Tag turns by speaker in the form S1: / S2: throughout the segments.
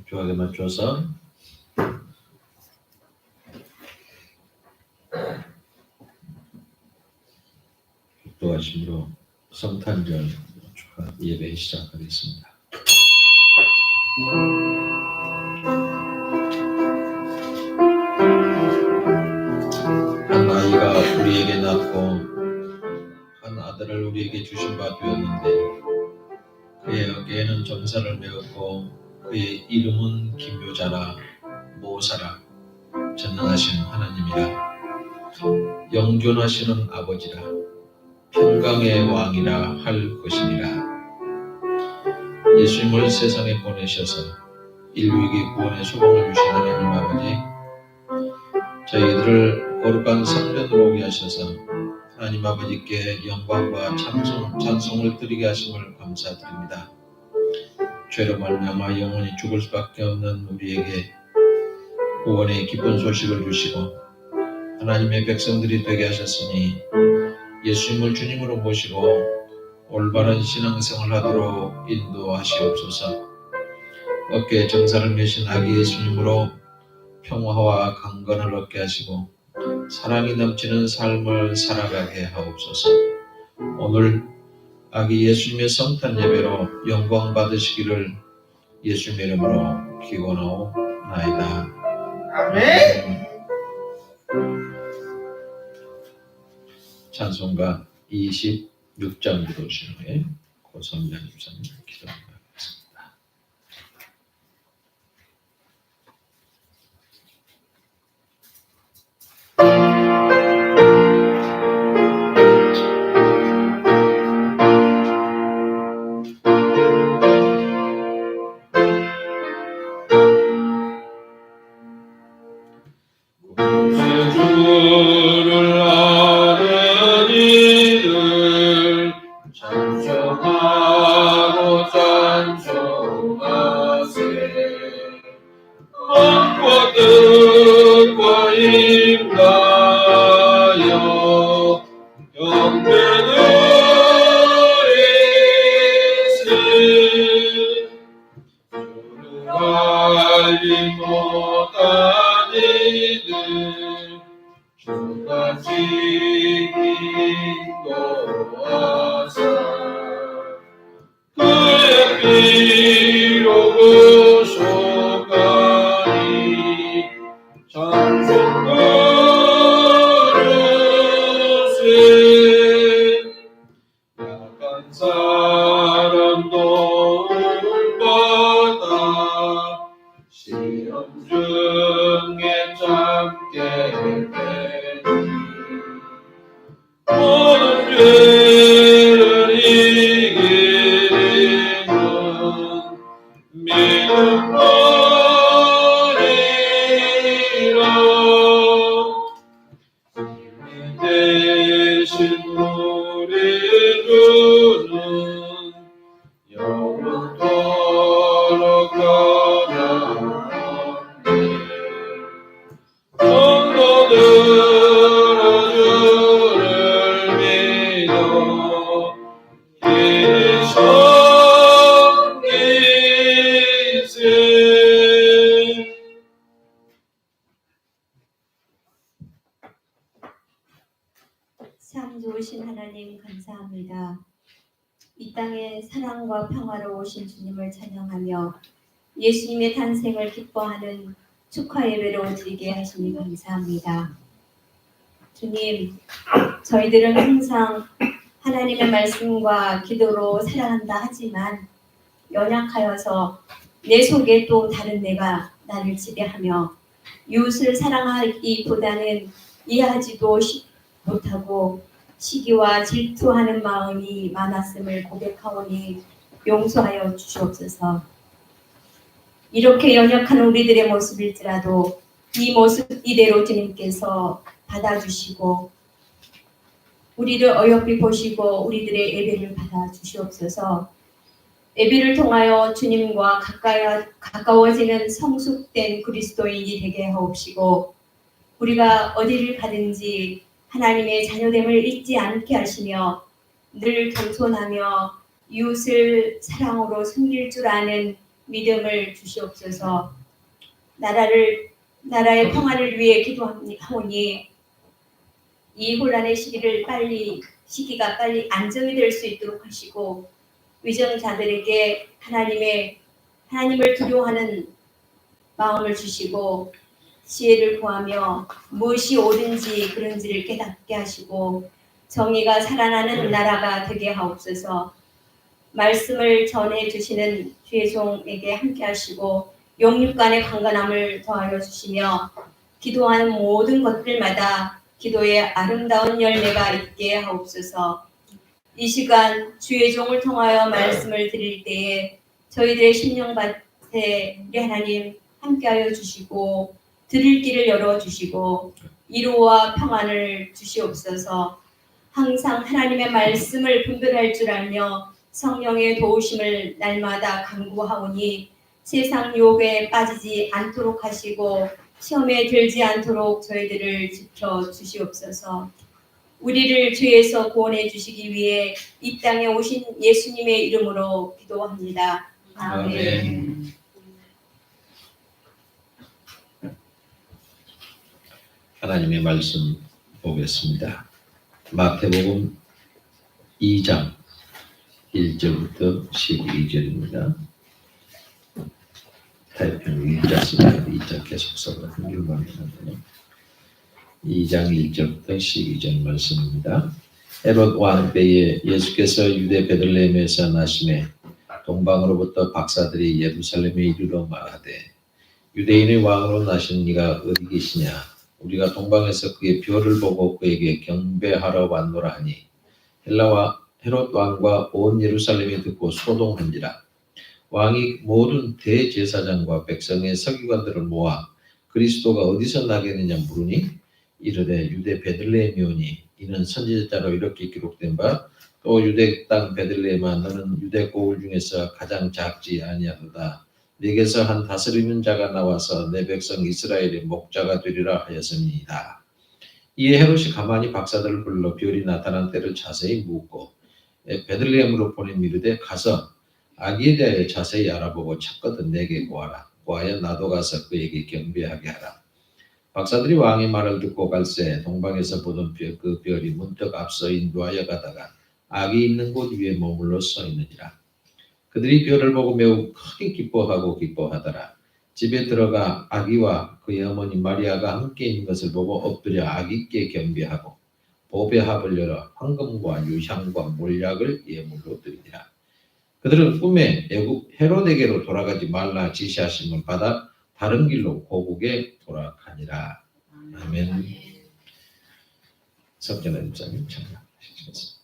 S1: 집중하게 맞춰서 기도하심으로 성탄절 축하 예배 시작하겠습니다. 한 아이가 우리에게 낳고 한 아들을 우리에게 주신 바 되었는데 그의 어깨에는 정사를 메었고 그의 이름은 기묘자라 모사라 전능하신 하나님이라 영존하시는 아버지라 평강의 왕이라 할 것이니라. 예수님을 세상에 보내셔서 인류에게 구원의 소망을 주신 하나님 아버지, 저희들을 거룩한 성전으로 오게 하셔서 하나님 아버지께 영광과 찬송을 드리게 하심을 감사드립니다. 죄로 말미암아 영원히 죽을 수밖에 없는 우리에게 구원의 기쁜 소식을 주시고 하나님의 백성들이 되게 하셨으니 예수님을 주님으로 모시고 올바른 신앙생활을 하도록 인도하시옵소서. 어깨에 정사를 메신 아기 예수님으로 평화와 강건을 얻게 하시고 사랑이 넘치는 삶을 살아가게 하옵소서. 오늘 아기 예수님의 성탄 예배로 영광 받으시기를 예수님의 이름으로 기원하옵나이다. 아멘. 찬송가 26장 기도시에 고선미안 집사님 기도합니다.
S2: 참 좋으신 하나님 감사합니다. 이 땅에 사랑과 평화로 오신 주님을 찬양하며 예수님의 탄생을 기뻐하는 축하 예배로 드리게 하시니 감사합니다. 주님, 저희들은 항상 하나님의 말씀과 기도로 살아간다 하지만 연약하여서 내 속에 또 다른 내가 나를 지배하며 이웃을 사랑하기보다는 이해하지도 못하고 시기와 질투하는 마음이 많았음을 고백하오니 용서하여 주시옵소서. 이렇게 연약한 우리들의 모습일지라도 이 모습 이대로 주님께서 받아주시고 우리를 어여삐 보시고 우리들의 예배를 받아주시옵소서. 예배를 통하여 주님과 가까워지는 성숙된 그리스도인이 되게 하옵시고 우리가 어디를 가든지 하나님의 자녀됨을 잊지 않게 하시며 늘 겸손하며 이웃을 사랑으로 섬길 줄 아는 믿음을 주시옵소서. 나라의 평안을 위해 기도하오니 이 혼란의 시기가 빨리 안정이 될 수 있도록 하시고 위정자들에게 하나님을 두려워하는 마음을 주시고 지혜를 구하며 무엇이 옳은지 그른지를 깨닫게 하시고 정의가 살아나는 나라가 되게 하옵소서. 말씀을 전해 주시는 주의 종에게 함께 하시고 영육간의 강건함을 더하여 주시며 기도하는 모든 것들마다 기도의 아름다운 열매가 있게 하옵소서. 이 시간 주의 종을 통하여 말씀을 드릴 때에 저희들의 심령밭에 우리 하나님 함께하여 주시고 들을 길을 열어주시고 위로와 평안을 주시옵소서. 항상 하나님의 말씀을 분별할 줄 알며 성령의 도우심을 날마다 간구하오니 세상 유혹에 빠지지 않도록 하시고 시험에 들지 않도록 저희들을 지켜 주시옵소서. 우리를 죄에서 구원해 주시기 위해 이 땅에 오신 예수님의 이름으로 기도합니다. 아멘.
S1: 하나님의 말씀 보겠습니다. 마태복음 2장 1절부터 12절입니다. 타협편 1자 쓰면 2자 계속 써서 한글방이거든요. 2장 1절부터 12절 말씀입니다. 헤롯 왕 때에 예수께서 유대 베들레헴에서 나심에 동방으로부터 박사들이 예루살렘에 이르러 말하되 유대인의 왕으로 나신 이가 어디 계시냐? 우리가 동방에서 그의 표를 보고 그에게 경배하러 왔노라 하니 헬라와 헤롯 왕과 온 예루살렘이 듣고 소동한지라. 왕이 모든 대제사장과 백성의 서기관들을 모아 그리스도가 어디서 나겠느냐 물으니 이르되 유대 베들레헴이오니 이는 선지자로 이렇게 기록된 바 또 유대 땅 베들레헴아 너는 유대 고을 중에서 가장 작지 아니하도다. 네게서 한 다스리는 자가 나와서 내 백성 이스라엘의 목자가 되리라 하였습니다. 이에 헤롯이 가만히 박사들을 불러 별이 나타난 때를 자세히 묻고 베들레헴으로 보낸 이르되 가서 아기에 대하여 자세히 알아보고 찾거든 내게 구하라. 구하여 나도 가서 그에게 경배하게 하라. 박사들이 왕의 말을 듣고 갈새 동방에서 보던 그 별이 문득 앞서 인도하여 가다가 아기 있는 곳 위에 머물러 서 있느니라. 그들이 별을 보고 매우 크게 기뻐하더라. 집에 들어가 아기와 그의 어머니 마리아가 함께 있는 것을 보고 엎드려 아기께 경배하고 보배합을 열어 황금과 유향과 몰약을 예물로 드리니라. 그들은 꿈에 애국 헤롯에게로 돌아가지 말라 지시하심을 받아 다른 길로 고국에 돌아가니라. 아멘. 석전한 입장님 참여하시겠습니다.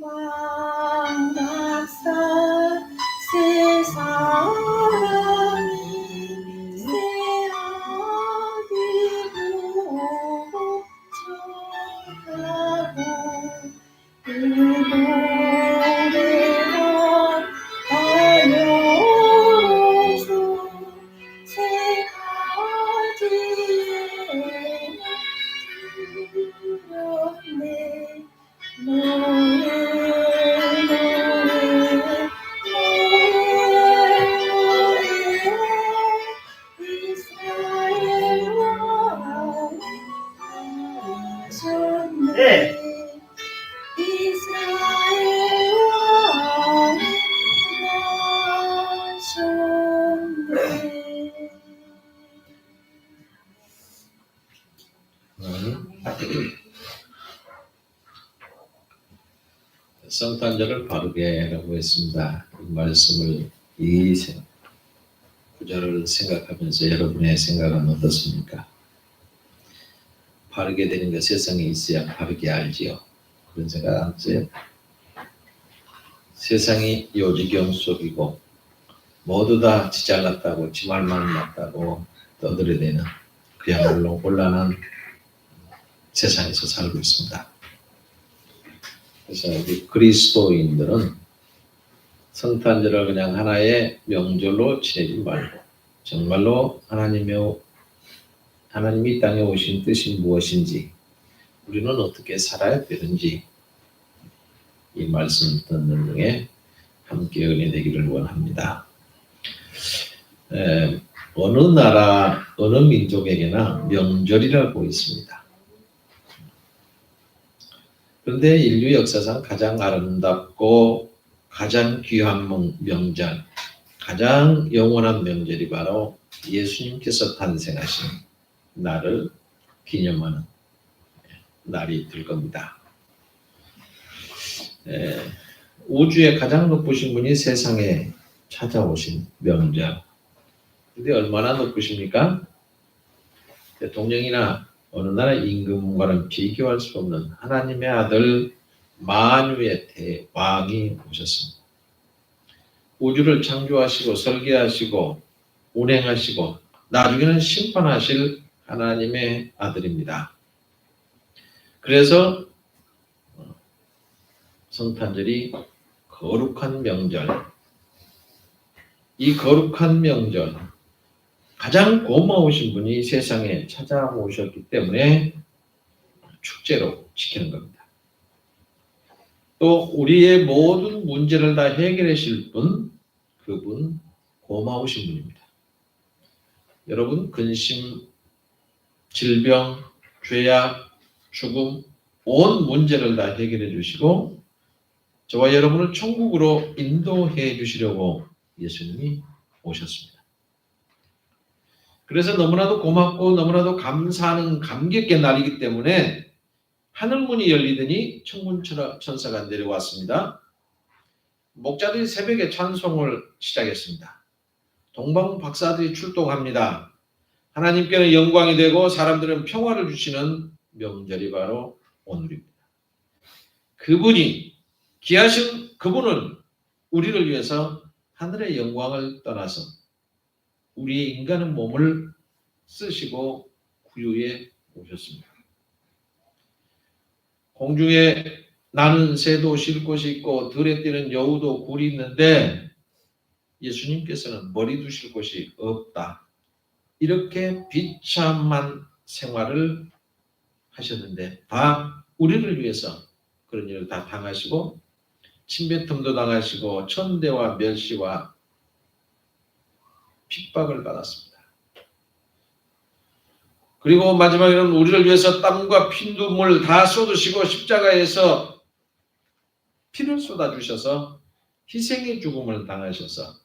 S3: 왕박사 세상이 새 아기 보고 청하고 그노래가 달려서 새 가지에 두렵네 노래 이스라엘 왕 하셨네 이스라엘 왕 하셨네.
S1: 성탄절을 바르게 하라고 했습니다. 이 말씀을 이 구절을 생각하면서 여러분의 생각은 어떻습니까? 바르게 되는 것 세상에 있어야 바르게 알지요. 그런 생각 안 드세요? 세상이 요지경 속이고 모두 다 지 잘났다고 지 말만 맞다고 떠들어대는 그야말로 곤란한 세상에서 살고 있습니다. 그래서 우리 그리스도인들은 성탄절을 그냥 하나의 명절로 지내지 말고 정말로 하나님이 이 땅에 오신 뜻이 무엇인지 우리는 어떻게 살아야 되는지 이 말씀 듣는 중에 함께 은혜되기를 원합니다. 어느 나라 어느 민족에게나 명절이라고 있습니다. 그런데 인류 역사상 가장 아름답고 가장 귀한 명절, 가장 영원한 명절이 바로 예수님께서 탄생하신 날을 기념하는 날이 될 겁니다. 우주의 가장 높으신 분이 세상에 찾아오신 명절. 근데 얼마나 높으십니까? 대통령이나 어느 나라 임금과는 비교할 수 없는 하나님의 아들 만유의 대왕이 오셨습니다. 우주를 창조하시고 설계하시고 운행하시고 나중에는 심판하실 하나님의 아들입니다. 그래서 성탄절이 거룩한 명절, 이 거룩한 명절, 가장 고마우신 분이 세상에 찾아오셨기 때문에 축제로 지키는 겁니다. 또 우리의 모든 문제를 다 해결해 주실 분, 그분 고마우신 분입니다. 여러분 근심, 질병, 죄악, 죽음, 온 문제를 다 해결해 주시고 저와 여러분을 천국으로 인도해 주시려고 예수님이 오셨습니다. 그래서 너무나도 고맙고 너무나도 감사하는 감격의 날이기 때문에 하늘문이 열리더니 천군천사가 내려왔습니다. 목자들이 새벽에 찬송을 시작했습니다. 동방 박사들이 출동합니다. 하나님께는 영광이 되고 사람들은 평화를 주시는 명절이 바로 오늘입니다. 그분이 귀하신 그분은 우리를 위해서 하늘의 영광을 떠나서 우리의 인간의 몸을 쓰시고 구유에 오셨습니다. 공중에 나는 새도 쉴 곳이 있고 들에 뛰는 여우도 굴이 있는데 예수님께서는 머리 두실 곳이 없다. 이렇게 비참한 생활을 하셨는데 다 우리를 위해서 그런 일을 다 당하시고 침뱉음도 당하시고 천대와 멸시와 핍박을 받았습니다. 그리고 마지막에는 우리를 위해서 땀과 피눈물 다 쏟으시고 십자가에서 피를 쏟아주셔서 희생의 죽음을 당하셔서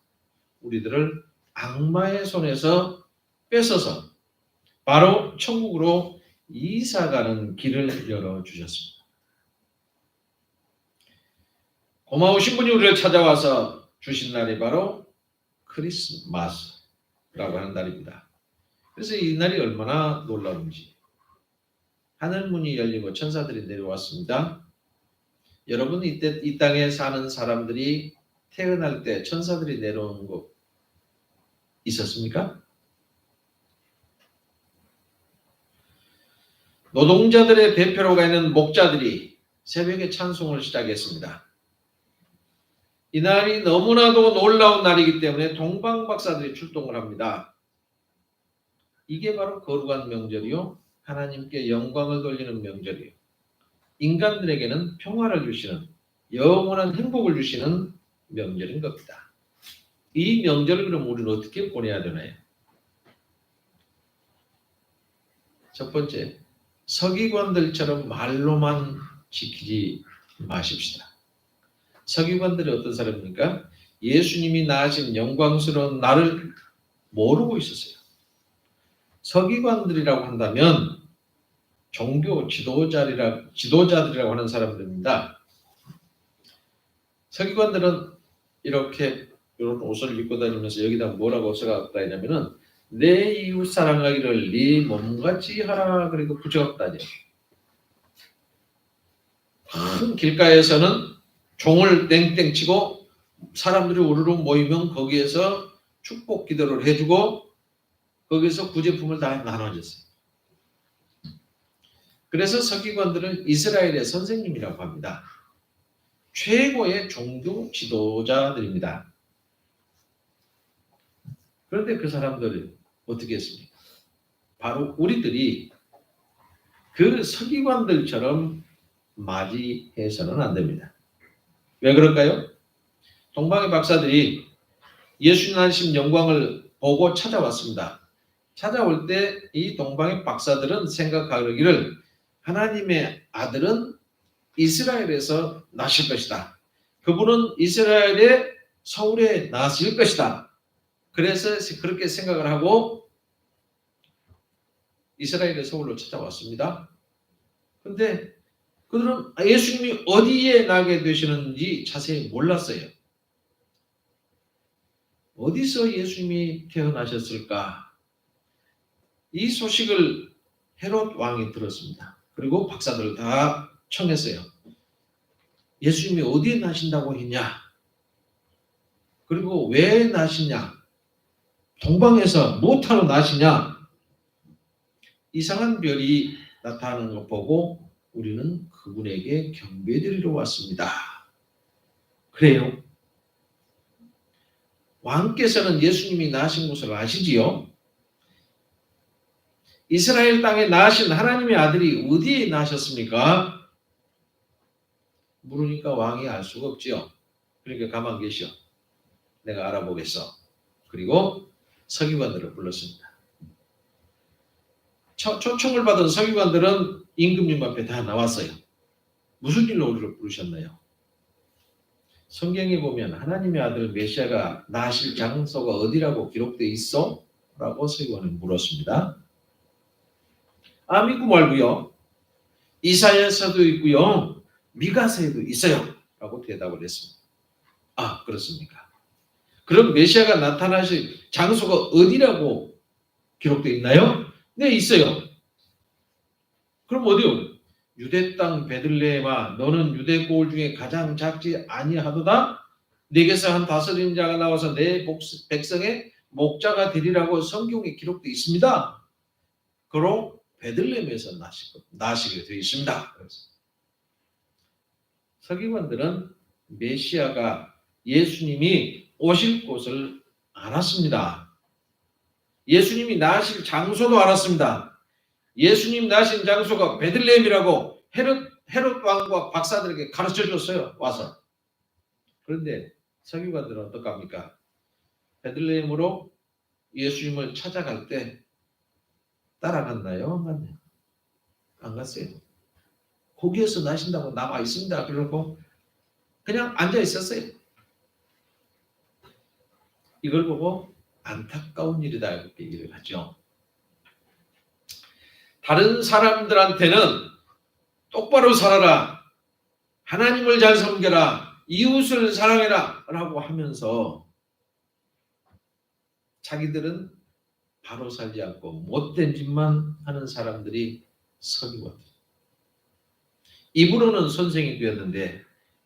S1: 우리들을 악마의 손에서 뺏어서 바로 천국으로 이사가는 길을 열어주셨습니다. 고마우신 분이 우리를 찾아와서 주신 날이 바로 크리스마스라고 하는 날입니다. 그래서 이 날이 얼마나 놀라운지 하늘문이 열리고 천사들이 내려왔습니다. 여러분 이때 이 땅에 사는 사람들이 태어날 때 천사들이 내려오는 거 있었습니까? 노동자들의 대표로 있는 목자들이 새벽에 찬송을 시작했습니다. 이날이 너무나도 놀라운 날이기 때문에 동방박사들이 출동을 합니다. 이게 바로 거룩한 명절이요, 하나님께 영광을 돌리는 명절이요, 인간들에게는 평화를 주시는, 영원한 행복을 주시는 명절인 겁니다. 이 명절을 그럼 우리는 어떻게 보내야 되나요? 첫 번째, 서기관들처럼 말로만 지키지 마십시다. 서기관들이 어떤 사람입니까? 예수님이 낳으신 영광스러운 날을 모르고 있었어요. 서기관들이라고 한다면 종교 지도자들이라고 하는 사람들입니다. 서기관들은 이렇게 이런 옷을 입고 다니면서 여기다 뭐라고 써갖다 하냐면은 내 이웃 사랑하기를 네 몸같이 하라, 그리고 붙여갖다니. 큰 길가에서는 종을 땡땡 치고 사람들이 우르르 모이면 거기에서 축복 기도를 해주고 거기서 구제품을 다 나눠줬어요. 그래서 서기관들은 이스라엘의 선생님이라고 합니다. 최고의 종교 지도자들입니다. 그런데 그 사람들은 어떻게 했습니까? 바로 우리들이 그 서기관들처럼 맞이해서는 안 됩니다. 왜 그럴까요? 동방의 박사들이 예수님 낳으신 영광을 보고 찾아왔습니다. 찾아올 때 이 동방의 박사들은 생각하기를 하나님의 아들은 이스라엘에서 나실 것이다. 그분은 이스라엘의 서울에 나실 것이다. 그래서 그렇게 생각을 하고 이스라엘의 서울로 찾아왔습니다. 그런데 그들은 예수님이 어디에 나게 되시는지 자세히 몰랐어요. 어디서 예수님이 태어나셨을까? 이 소식을 헤롯 왕이 들었습니다. 그리고 박사들 다 청했어요. 예수님이 어디에 나신다고 했냐? 그리고 왜 나시냐? 동방에서 무엇하러 나시냐? 이상한 별이 나타나는 것 보고 우리는 그분에게 경배드리러 왔습니다. 그래요. 왕께서는 예수님이 나신 것을 아시지요? 이스라엘 땅에 나신 하나님의 아들이 어디에 나셨습니까? 물으니까 왕이 알 수가 없지요. 그러니까 가만 계시오. 내가 알아보겠어. 그리고 서기관들을 불렀습니다. 초청을 받은 서기관들은 임금님 앞에 다 나왔어요. 무슨 일로 우리를 부르셨나요? 성경에 보면 하나님의 아들 메시아가 나실 장소가 어디라고 기록되어 있어? 라고 서기관을 물었습니다. 믿고 말고요. 이사야서도 있고요. 미가서에도 있어요. 라고 대답을 했습니다. 그렇습니까? 그럼 메시아가 나타나실 장소가 어디라고 기록되어 있나요? 네, 있어요. 그럼 어디요? 유대 땅 베들레헴아, 너는 유대 고을 중에 가장 작지 아니하도다. 네게서 한 5인 자가 나와서 내 백성의 목자가 되리라고 성경에 기록되어 있습니다. 그로 베들레헴에서 나시게 되어 있습니다. 서기관들은 메시아가 예수님이 오실 곳을 알았습니다. 예수님이 나실 장소도 알았습니다. 예수님 나신 장소가 베들레헴이라고 헤롯 왕과 박사들에게 가르쳐 줬어요. 와서. 그런데 서기관들은 어떡합니까? 베들레헴으로 예수님을 찾아갈 때 따라갔나요? 안 갔나요? 안 갔어요. 거기에서 나신다고 남아 있습니다. 그러고 그냥 앉아 있었어요. 이걸 보고 안타까운 일이다 이렇게 얘기를 하죠. 다른 사람들한테는 똑바로 살아라, 하나님을 잘 섬겨라, 이웃을 사랑해라 라고 하면서 자기들은 바로 살지 않고 못된 짓만 하는 사람들이 서기관들. 입으로는 선생이 되었는데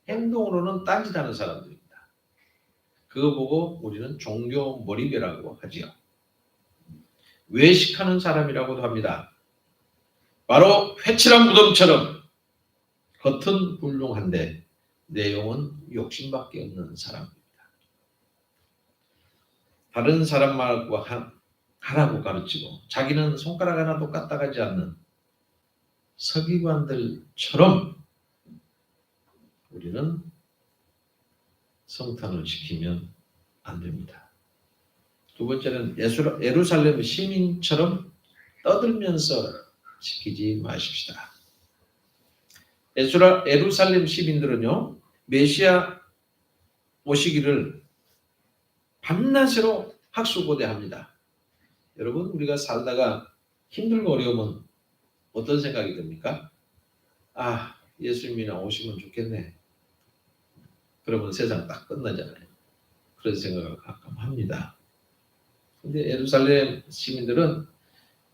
S1: 행동으로는 딴짓하는 사람들입니다. 그거 보고 우리는 종교 몰입이라고 하지요. 외식하는 사람이라고도 합니다. 바로 회칠한 무덤처럼 겉은 훌륭한데 내용은 욕심밖에 없는 사람입니다. 다른 사람 말고 하라고 가르치고 자기는 손가락 하나도 까딱하지 않는 서기관들처럼 우리는 성탄을 지키면 안 됩니다. 두 번째는 예루살렘 시민처럼 떠들면서 지키지 마십시다. 예루살렘 시민들은요, 메시아 오시기를 밤낮으로 학수고대합니다. 여러분, 우리가 살다가 힘들고 어려우면 어떤 생각이 듭니까? 아, 예수님이나 오시면 좋겠네. 그러면 세상 딱 끝나잖아요. 그런 생각을 가끔 합니다. 근데 예루살렘 시민들은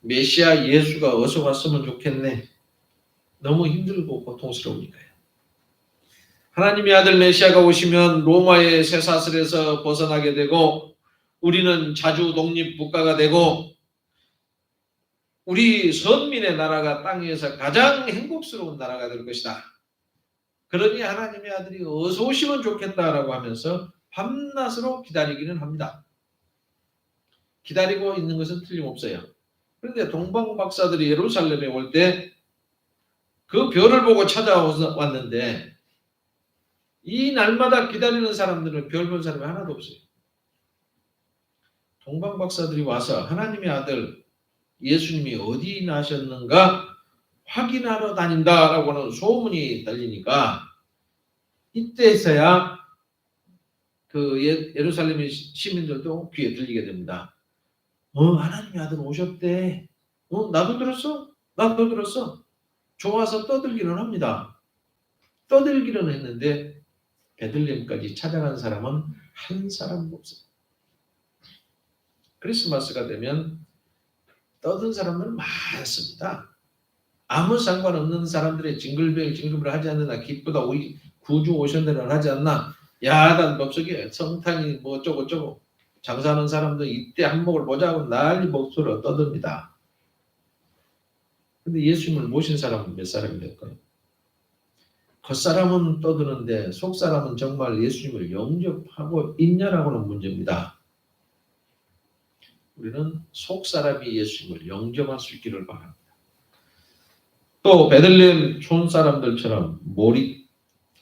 S1: 메시아 예수가 어서 왔으면 좋겠네. 너무 힘들고 고통스러우니까요. 하나님의 아들 메시아가 오시면 로마의 쇠사슬에서 벗어나게 되고 우리는 자주 독립국가가 되고 우리 선민의 나라가 땅에서 가장 행복스러운 나라가 될 것이다. 그러니 하나님의 아들이 어서 오시면 좋겠다라고 하면서 밤낮으로 기다리기는 합니다. 기다리고 있는 것은 틀림없어요. 그런데 동방 박사들이 예루살렘에 올 때 그 별을 보고 찾아왔는데 이 날마다 기다리는 사람들은 별 본 사람이 하나도 없어요. 동방 박사들이 와서 하나님의 아들 예수님이 어디 나셨는가 확인하러 다닌다라고 하는 소문이 들리니까 이때서야 그 예루살렘의 시민들도 귀에 들리게 됩니다. 하나님의 아들 오셨대. 나도 들었어? 나도 들었어. 좋아서 떠들기는 합니다. 떠들기는 했는데 베들레헴까지 찾아간 사람은 한 사람도 없어요. 크리스마스가 되면 떠든 사람은 많습니다. 아무 상관없는 사람들의 징글벨 하지 않나, 기쁘다 우리 구주 오셨네를 하지 않나, 야단 법석에 성탄이 뭐 어쩌고 장사하는 사람들 이때 한몫을 보자고 난리 목소리로 떠듭니다. 근데 예수님을 모신 사람은 몇 사람이 될까요? 겉사람은 떠드는데 속사람은 정말 예수님을 영접하고 있냐라고는 문제입니다. 우리는 속사람이 예수님을 영접할 수 있기를 바랍니다. 또 베들레헴 촌 사람들처럼 멀리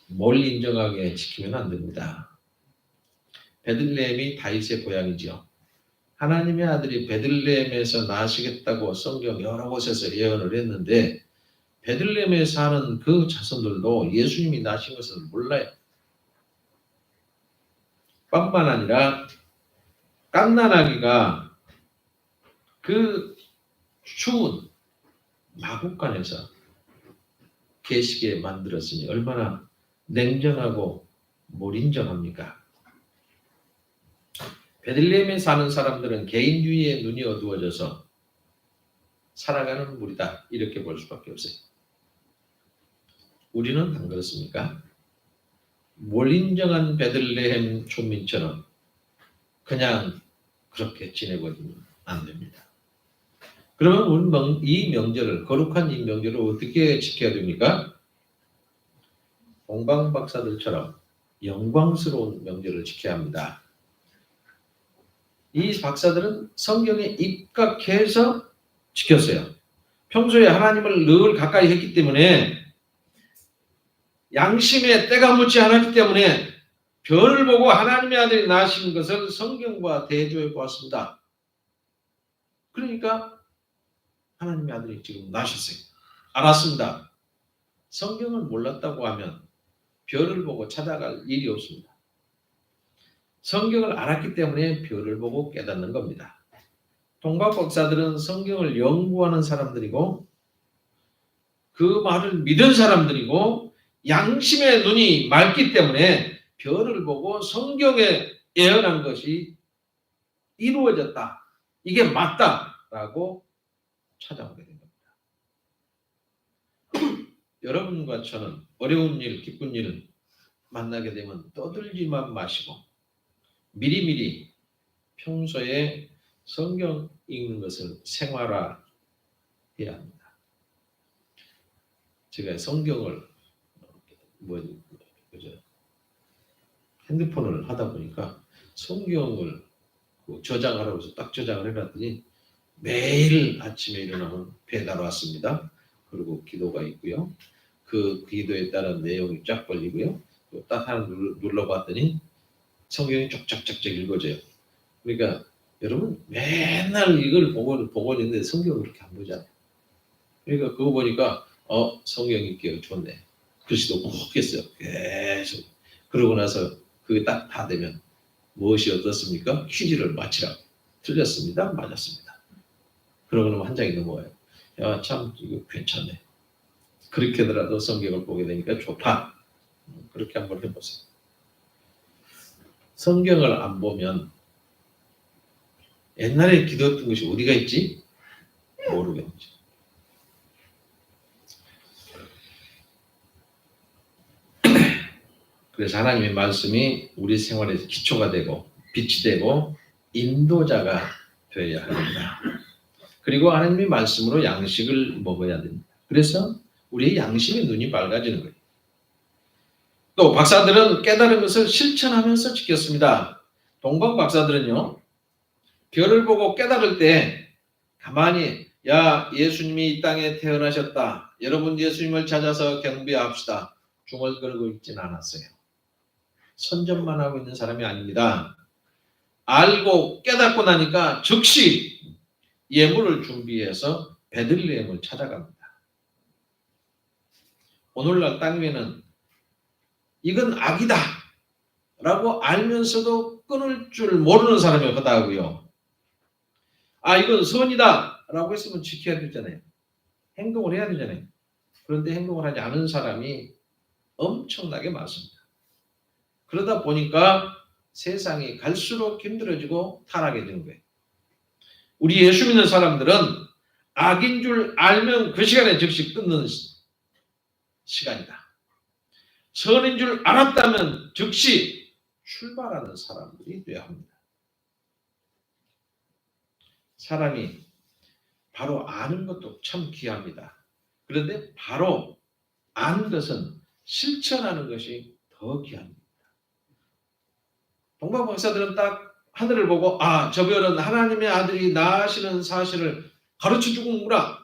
S1: 인정하게 지키면 안 됩니다. 베들레헴이 다윗의 고향이지요. 하나님의 아들이 베들레헴에서 나시겠다고 성경 여러 곳에서 예언을 했는데 베들레헴에 사는 그 자손들도 예수님이 나신 것을 몰라요. 뿐만 아니라 갓난아기가 그 추운 마국간에서 계시게 만들었으니 얼마나 냉정하고 몰인정합니까? 베들레헴에 사는 사람들은 개인주의에 눈이 어두워져서 살아가는 무리다 이렇게 볼 수밖에 없어요. 우리는 안 그렇습니까? 몰인정한 베들레헴 촌민처럼 그냥 그렇게 지내버리면 안 됩니다. 그러면 우리는 이 명절을, 거룩한 이 명절을 어떻게 지켜야 됩니까? 동방 박사들처럼 영광스러운 명절을 지켜야 합니다. 이 박사들은 성경에 입각해서 지켰어요. 평소에 하나님을 늘 가까이 했기 때문에 양심에 때가 묻지 않았기 때문에 별을 보고 하나님의 아들이 나신 것을 성경과 대조해 보았습니다. 그러니까 하나님의 아들이 지금 나셨어요. 알았습니다. 성경을 몰랐다고 하면 별을 보고 찾아갈 일이 없습니다. 성경을 알았기 때문에 별을 보고 깨닫는 겁니다. 동방 박사들은 성경을 연구하는 사람들이고 그 말을 믿은 사람들이고 양심의 눈이 맑기 때문에 별을 보고 성경에 예언한 것이 이루어졌다. 이게 맞다라고 찾아오게 된 겁니다. 여러분과 저는 어려운 일, 기쁜 일은 만나게 되면 떠들지만 마시고 미리미리 평소에 성경 읽는 것을 생활화해야 합니다. 제가 성경을 그죠? 핸드폰을 하다 보니까 성경을 저장하라고 해서 딱 저장을 해놨더니 매일 아침에 일어나면 배달 왔습니다. 그리고 기도가 있고요. 그 기도에 따른 내용이 쫙 걸리고요. 딱 하나 눌러봤더니 성경이 쪽짝짝짝 읽어져요. 그러니까 여러분 맨날 이걸 보고 있는데 성경을 그렇게 안 보잖아요. 그러니까 그거 보니까 성경 읽기가 좋네. 글씨도 꼭 했어요. 계속. 그러고 나서 그게 딱 다 되면 무엇이 어떻습니까? 퀴즈를 맞히라고. 틀렸습니다. 맞았습니다. 그러고 나면 한 장이 넘어가요. 야, 참 이거 괜찮네. 그렇게더라도 성경을 보게 되니까 좋다. 그렇게 한번 해보세요. 성경을 안 보면 옛날에 기도했던 것이 어디가 있지? 모르겠죠. 그래서 하나님의 말씀이 우리 생활에서 기초가 되고 빛이 되고 인도자가 되어야 합니다. 그리고 하나님의 말씀으로 양식을 먹어야 됩니다. 그래서 우리의 양심의 눈이 밝아지는 거예요. 또 박사들은 깨달은 것을 실천하면서 지켰습니다. 동방 박사들은요. 별을 보고 깨달을 때 가만히 야 예수님이 이 땅에 태어나셨다. 여러분 예수님을 찾아서 경배합시다. 중얼거리고 있지는 않았어요. 선전만 하고 있는 사람이 아닙니다. 알고 깨닫고 나니까 즉시 예물을 준비해서 베들레헴을 찾아갑니다. 오늘날 땅 위에는 이건 악이다 라고 알면서도 끊을 줄 모르는 사람이 허다하고요. 아 이건 선이다 라고 했으면 지켜야 되잖아요. 행동을 해야 되잖아요. 그런데 행동을 하지 않은 사람이 엄청나게 많습니다. 그러다 보니까 세상이 갈수록 힘들어지고 타락이 되는 거예요. 우리 예수 믿는 사람들은 악인 줄 알면 그 시간에 즉시 끊는 시간이다. 선인 줄 알았다면 즉시 출발하는 사람들이 되어야 합니다. 사람이 바로 아는 것도 참 귀합니다. 그런데 바로 아는 것은 실천하는 것이 더 귀합니다. 동방 박사들은 딱 하늘을 보고 저 별은 하나님의 아들이 나시는 사실을 가르쳐 주는구나.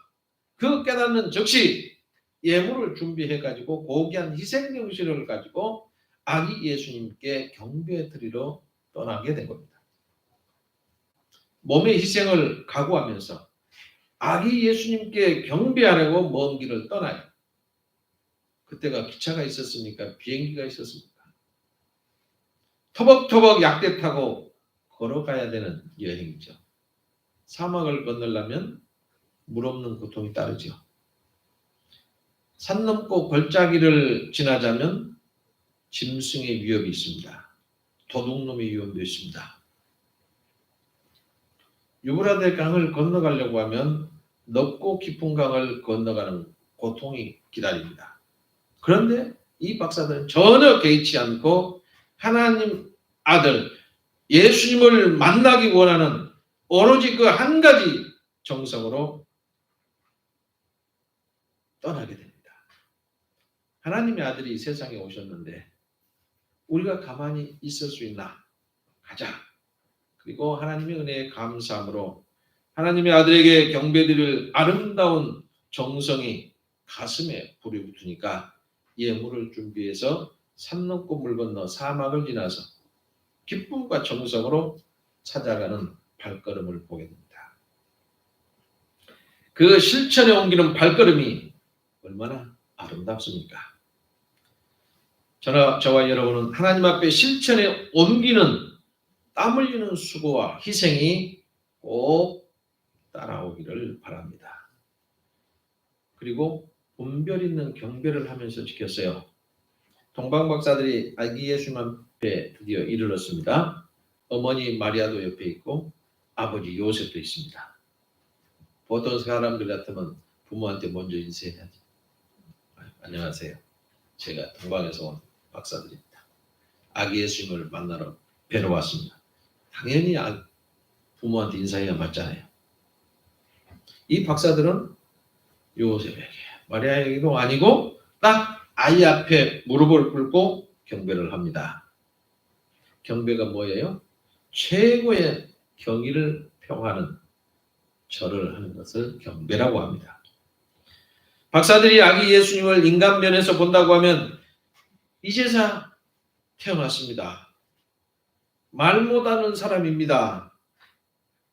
S1: 그 깨닫는 즉시 예물을 준비해가지고 고귀한 희생명식을 가지고 아기 예수님께 경배 드리러 떠나게 된 겁니다. 몸의 희생을 각오하면서 아기 예수님께 경배하려고 먼 길을 떠나요. 그때가 기차가 있었습니까? 비행기가 있었습니까? 터벅터벅 약대 타고 걸어가야 되는 여행이죠. 사막을 건너려면 물 없는 고통이 따르죠. 산 넘고 골짜기를 지나자면 짐승의 위협이 있습니다. 도둑놈의 위험도 있습니다. 유브라데 강을 건너가려고 하면 넓고 깊은 강을 건너가는 고통이 기다립니다. 그런데 이 박사들은 전혀 개의치 않고 하나님 아들 예수님을 만나기 원하는 오로지 그 한 가지 정성으로 떠나게 됩니다. 하나님의 아들이 세상에 오셨는데 우리가 가만히 있을 수 있나? 가자. 그리고 하나님의 은혜에 감사함으로 하나님의 아들에게 경배드릴 아름다운 정성이 가슴에 불이 붙으니까 예물을 준비해서 산 넘고 물 건너 사막을 지나서 기쁨과 정성으로 찾아가는 발걸음을 보게 됩니다. 그 실천에 옮기는 발걸음이 얼마나 아름답습니까? 저와 여러분은 하나님 앞에 실천에 옮기는 땀 흘리는 수고와 희생이 꼭 따라오기를 바랍니다. 그리고 분별 있는 경배를 하면서 지켰어요. 동방 박사들이 아기 예수님 앞에 드디어 이르렀습니다. 어머니 마리아도 옆에 있고 아버지 요셉도 있습니다. 보통 사람들 같으면 부모한테 먼저 인사해야지. 안녕하세요. 제가 동방에서 온 박사들입니다. 아기 예수님을 만나러 뵈러 왔습니다. 당연히 부모한테 인사해야 맞잖아요. 이 박사들은 요셉에게 마리아에게도 아니고 딱 아이 앞에 무릎을 꿇고 경배를 합니다. 경배가 뭐예요? 최고의 경의를 표하는 절을 하는 것을 경배라고 합니다. 박사들이 아기 예수님을 인간면에서 본다고 하면 이제서 태어났습니다. 말 못하는 사람입니다.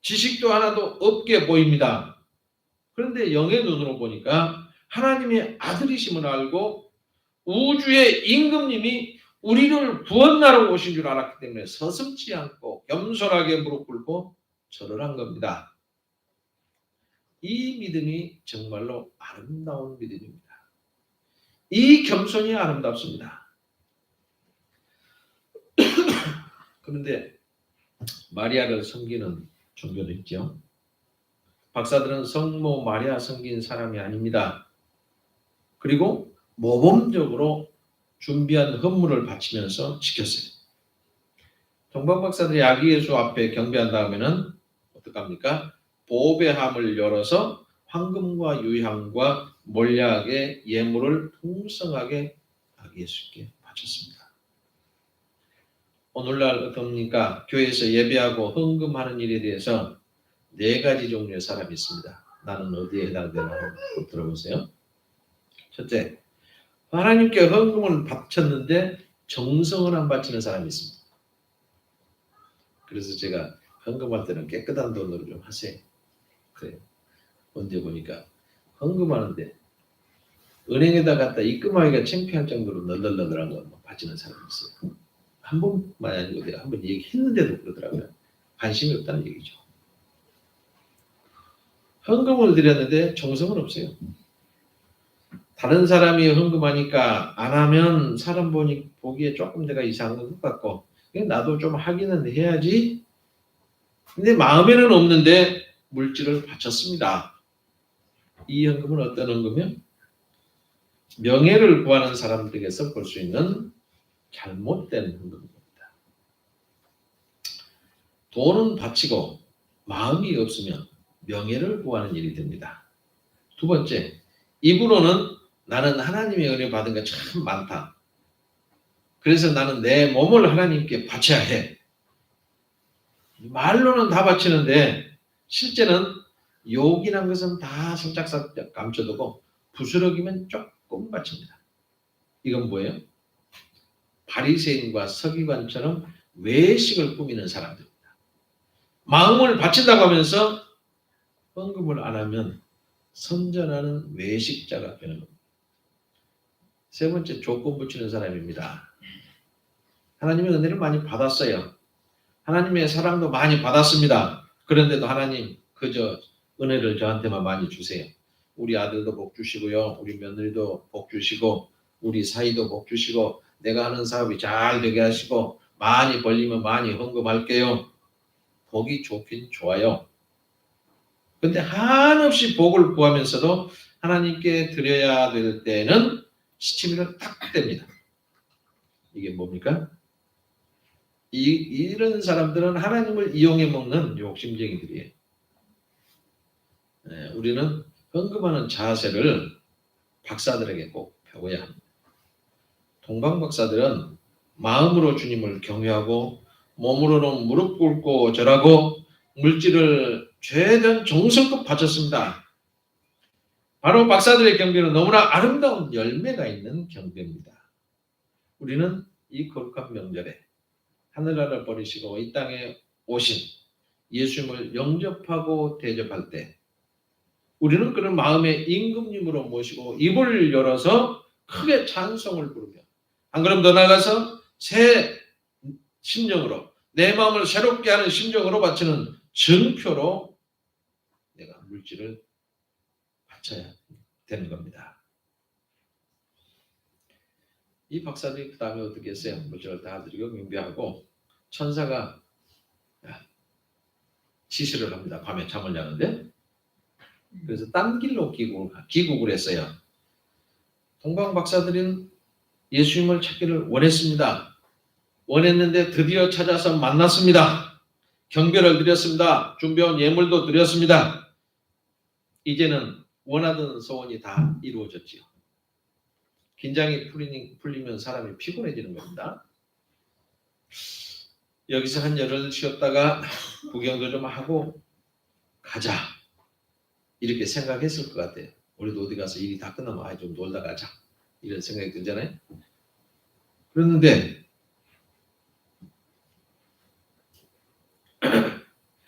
S1: 지식도 하나도 없게 보입니다. 그런데 영의 눈으로 보니까 하나님의 아들이심을 알고 우주의 임금님이 우리를 구원하러 오신 줄 알았기 때문에 서슴지 않고 겸손하게 무릎 꿇고 절을 한 겁니다. 이 믿음이 정말로 아름다운 믿음입니다. 이 겸손이 아름답습니다. 그런데 마리아를 섬기는 종교도 있죠. 박사들은 성모 마리아 섬긴 사람이 아닙니다. 그리고 모범적으로 준비한 헌물을 바치면서 지켰어요. 동방 박사들이 아기 예수 앞에 경배한 다음에는 어떡합니까? 보배함을 열어서 황금과 유향과 몰약의 예물을 풍성하게 아기 예수께 바쳤습니다. 오늘날 어떻습니까? 교회에서 예배하고 헌금하는 일에 대해서 4가지 종류의 사람이 있습니다. 나는 어디에 해당되나 한번 들어보세요. 첫째, 하나님께 헌금을 바쳤는데 정성을 안 바치는 사람이 있습니다. 그래서 제가 헌금할 때는 깨끗한 돈으로 좀 하세요. 그래요. 언제 보니까 헌금하는데 은행에다 갖다 입금하기가 창피할 정도로 널널널널한 거 바치는 사람이 있어요. 한 번만 아니고 내가 한 번 얘기했는데도 그러더라고요. 관심이 없다는 얘기죠. 헌금을 드렸는데 정성은 없어요. 다른 사람이 헌금하니까 안 하면 사람 보기에 조금 내가 이상한 것 같고 나도 좀 하기는 해야지. 근데 마음에는 없는데 물질을 바쳤습니다. 이 헌금은 어떤 헌금이요? 명예를 구하는 사람들에게서 볼 수 있는 잘못된 헌금입니다. 돈은 바치고 마음이 없으면 명예를 구하는 일이 됩니다. 두 번째, 입으로는 나는 하나님의 은혜 받은 게 참 많다. 그래서 나는 내 몸을 하나님께 바쳐야 해. 말로는 다 바치는데 실제는 욕이란 것은 다 살짝살짝 감춰두고 부스러기면 조금 바칩니다. 이건 뭐예요? 바리새인과 서기관처럼 외식을 꾸미는 사람들입니다. 마음을 바친다고 하면서 헌금을 안 하면 선전하는 외식자가 되는 겁니다. 세 번째, 조건 붙이는 사람입니다. 하나님의 은혜를 많이 받았어요. 하나님의 사랑도 많이 받았습니다. 그런데도 하나님 그저 은혜를 저한테만 많이 주세요. 우리 아들도 복 주시고요. 우리 며느리도 복 주시고 우리 사이도 복 주시고 내가 하는 사업이 잘 되게 하시고 많이 벌리면 많이 헌금할게요. 복이 좋긴 좋아요. 근데 한없이 복을 구하면서도 하나님께 드려야 될 때는 시치미를 딱 뗍니다. 이게 뭡니까? 이런 사람들은 하나님을 이용해 먹는 욕심쟁이들이에요. 우리는 헌금하는 자세를 박사들에게 꼭 배워야 합니다. 동방 박사들은 마음으로 주님을 경외하고 몸으로는 무릎 꿇고 절하고 물질을 최대한 정성껏 바쳤습니다. 바로 박사들의 경배는 너무나 아름다운 열매가 있는 경배입니다. 우리는 이 거룩한 명절에 하늘나라를 버리시고 이 땅에 오신 예수님을 영접하고 대접할 때 우리는 그런 마음의 임금님으로 모시고 입을 열어서 크게 찬송을 부르며 한 걸음 더 나가서 새 심령으로 내 마음을 새롭게 하는 심정으로 바치는 증표로 내가 물질을 바쳐야 되는 겁니다. 이 박사들이 그 다음에 어떻게 했어요? 물질을 다 드리고 경배하고 천사가 지시를 합니다. 밤에 잠을 자는데 그래서 딴 길로 귀국을 했어요. 동방 박사들은 예수님을 찾기를 원했습니다. 원했는데 드디어 찾아서 만났습니다. 경배를 드렸습니다. 준비한 예물도 드렸습니다. 이제는 원하던 소원이 다 이루어졌지요. 긴장이 풀리면 사람이 피곤해지는 겁니다. 여기서 한 열흘 쉬었다가 구경도 좀 하고 가자. 이렇게 생각했을 것 같아요. 우리도 어디 가서 일이 다 끝나면 좀 놀다 가자. 이런 생각이 들잖아요. 그랬는데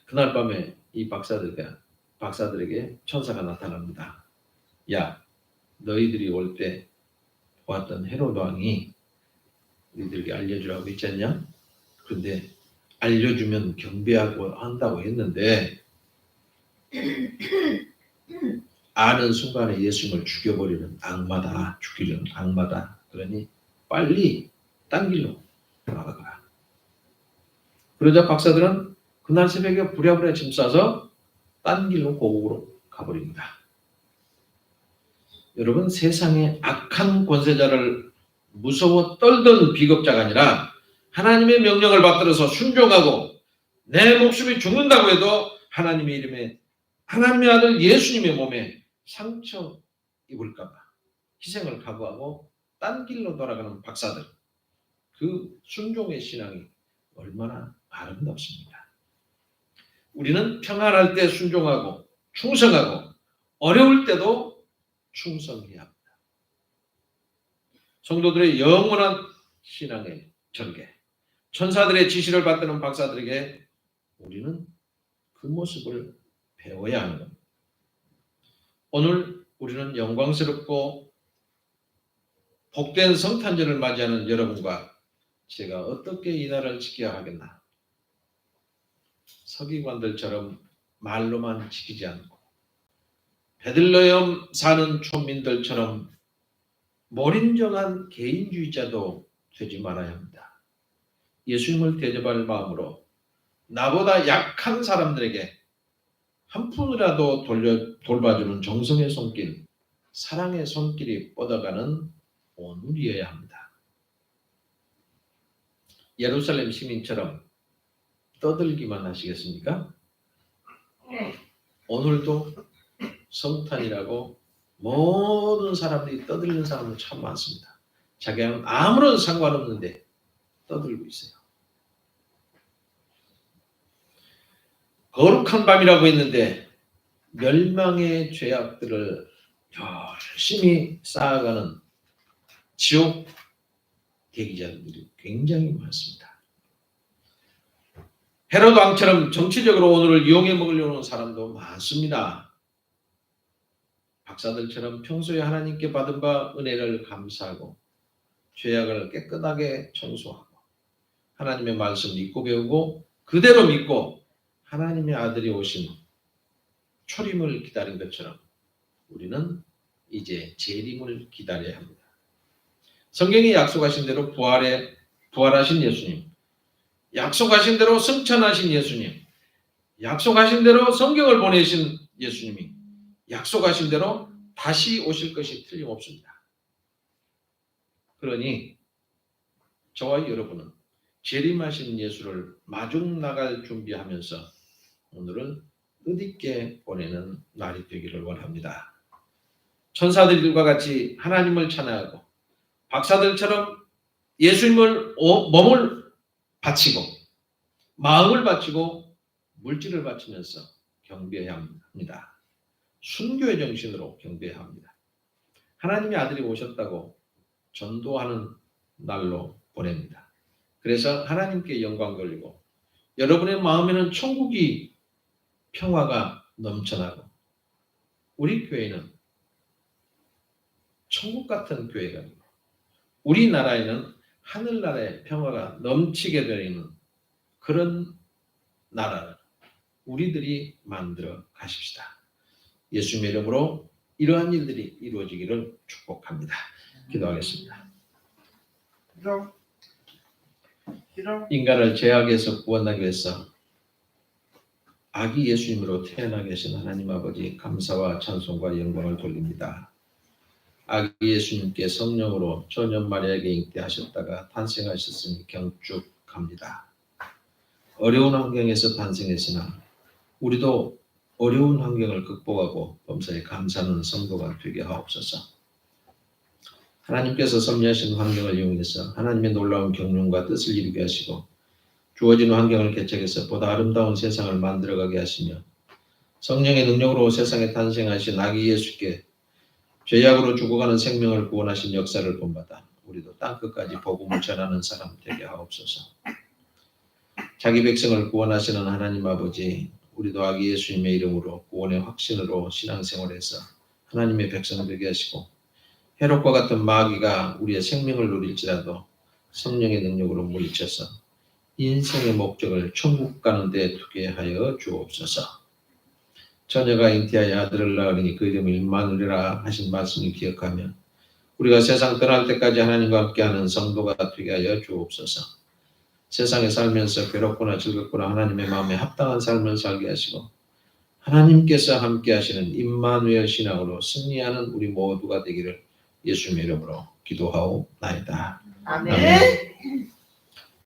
S1: 그날 밤에 이 박사들에게 천사가 나타납니다. 야, 너희들이 올 때 보았던 헤롯 왕이 너희들에게 알려주라고 했지 않냐? 그런데 알려주면 경배하고 한다고 했는데 아는 순간에 예수님을 죽여버리는 악마다. 죽이려는 악마다. 그러니 빨리 딴 길로 돌아가거라. 그러자 박사들은 그날 새벽에 부랴부랴 짐 싸서 딴 길로 고국으로 가버립니다. 여러분, 세상의 악한 권세자를 무서워 떨던 비겁자가 아니라 하나님의 명령을 받들어서 순종하고 내 목숨이 죽는다고 해도 하나님의 이름에 하나님의 아들 예수님의 몸에 상처 입을까 봐 희생을 각오하고 딴 길로 돌아가는 박사들, 그 순종의 신앙이 얼마나 아름답습니다. 우리는 평안할 때 순종하고 충성하고 어려울 때도 충성해야 합니다. 성도들의 영원한 신앙의 전개, 천사들의 지시를 받드는 박사들에게 우리는 그 모습을 배워야 하는 겁니다. 오늘 우리는 영광스럽고 복된 성탄절을 맞이하는 여러분과 제가 어떻게 이 날을 지켜야 하겠나? 서기관들처럼 말로만 지키지 않고 베들레헴 사는 촌민들처럼 몰인정한 개인주의자도 되지 말아야 합니다. 예수님을 대접할 마음으로 나보다 약한 사람들에게 한 푼이라도 돌봐주는 정성의 손길, 사랑의 손길이 뻗어가는 오늘이어야 합니다. 예루살렘 시민처럼 떠들기만 하시겠습니까? 오늘도 성탄이라고 모든 사람들이 떠들리는 사람은 참 많습니다. 자기는 아무런 상관없는데 떠들고 있어요. 거룩한 밤이라고 했는데 멸망의 죄악들을 열심히 쌓아가는 지옥 대기자들이 굉장히 많습니다. 헤롯 왕처럼 정치적으로 오늘을 이용해 먹으려는 사람도 많습니다. 박사들처럼 평소에 하나님께 받은 바 은혜를 감사하고 죄악을 깨끗하게 청소하고 하나님의 말씀 믿고 배우고 그대로 믿고 하나님의 아들이 오신 초림을 기다린 것처럼 우리는 이제 재림을 기다려야 합니다. 성경이 약속하신 대로 부활하신 예수님, 약속하신 대로 승천하신 예수님, 약속하신 대로 성경을 보내신 예수님이 약속하신 대로 다시 오실 것이 틀림없습니다. 그러니 저와 여러분은 재림하신 예수를 마중 나갈 준비하면서 오늘을 뜻있게 보내는 날이 되기를 원합니다. 천사들과 같이 하나님을 찬양하고 박사들처럼 예수님을 몸을 바치고 마음을 바치고 물질을 바치면서 경배해야 합니다. 순교의 정신으로 경배해야 합니다. 하나님의 아들이 오셨다고 전도하는 날로 보냅니다. 그래서 하나님께 영광 돌리고 여러분의 마음에는 천국이 평화가 넘쳐나고 우리 교회는 천국 같은 교회가 되고 우리나라에는 하늘나라의 평화가 넘치게 되는 그런 나라를 우리들이 만들어 가십시다. 예수님의 이름으로 이러한 일들이 이루어지기를 축복합니다. 기도하겠습니다. 인간을 죄악에서 구원하기 위해서 아기 예수님으로 태어나 계신 하나님 아버지 감사와 찬송과 영광을 돌립니다. 아기 예수님께 성령으로 초년 마리아에게 잉태하셨다가 탄생하셨으니 경축합니다. 어려운 환경에서 탄생했으나 우리도 어려운 환경을 극복하고 범사에 감사하는 성도가 되게 하옵소서. 하나님께서 섭리하신 환경을 이용해서 하나님의 놀라운 경륜과 뜻을 이루게 하시고 주어진 환경을 개척해서 보다 아름다운 세상을 만들어가게 하시며 성령의 능력으로 세상에 탄생하신 아기 예수께 죄악으로 죽어가는 생명을 구원하신 역사를 본받아 우리도 땅끝까지 복음을 전하는 사람 되게 하옵소서. 자기 백성을 구원하시는 하나님 아버지, 우리도 아기 예수님의 이름으로 구원의 확신으로 신앙생활에서 하나님의 백성 되게 하시고 해롭과 같은 마귀가 우리의 생명을 누릴지라도 성령의 능력으로 물리쳐서 인생의 목적을 천국 가는 데 두게 하여 주옵소서. 처녀가 잉태하여 아들을 낳으니 그 이름을 임마누엘이라 하신 말씀을 기억하며 우리가 세상 떠날 때까지 하나님과 함께하는 성도가 되게 하여 주옵소서. 세상에 살면서 괴롭거나 즐겁거나 하나님의 마음에 합당한 삶을 살게 하시고 하나님께서 함께하시는 임마누엘 신앙으로 승리하는 우리 모두가 되기를 예수님의 이름으로 기도하옵나이다.
S3: 아멘.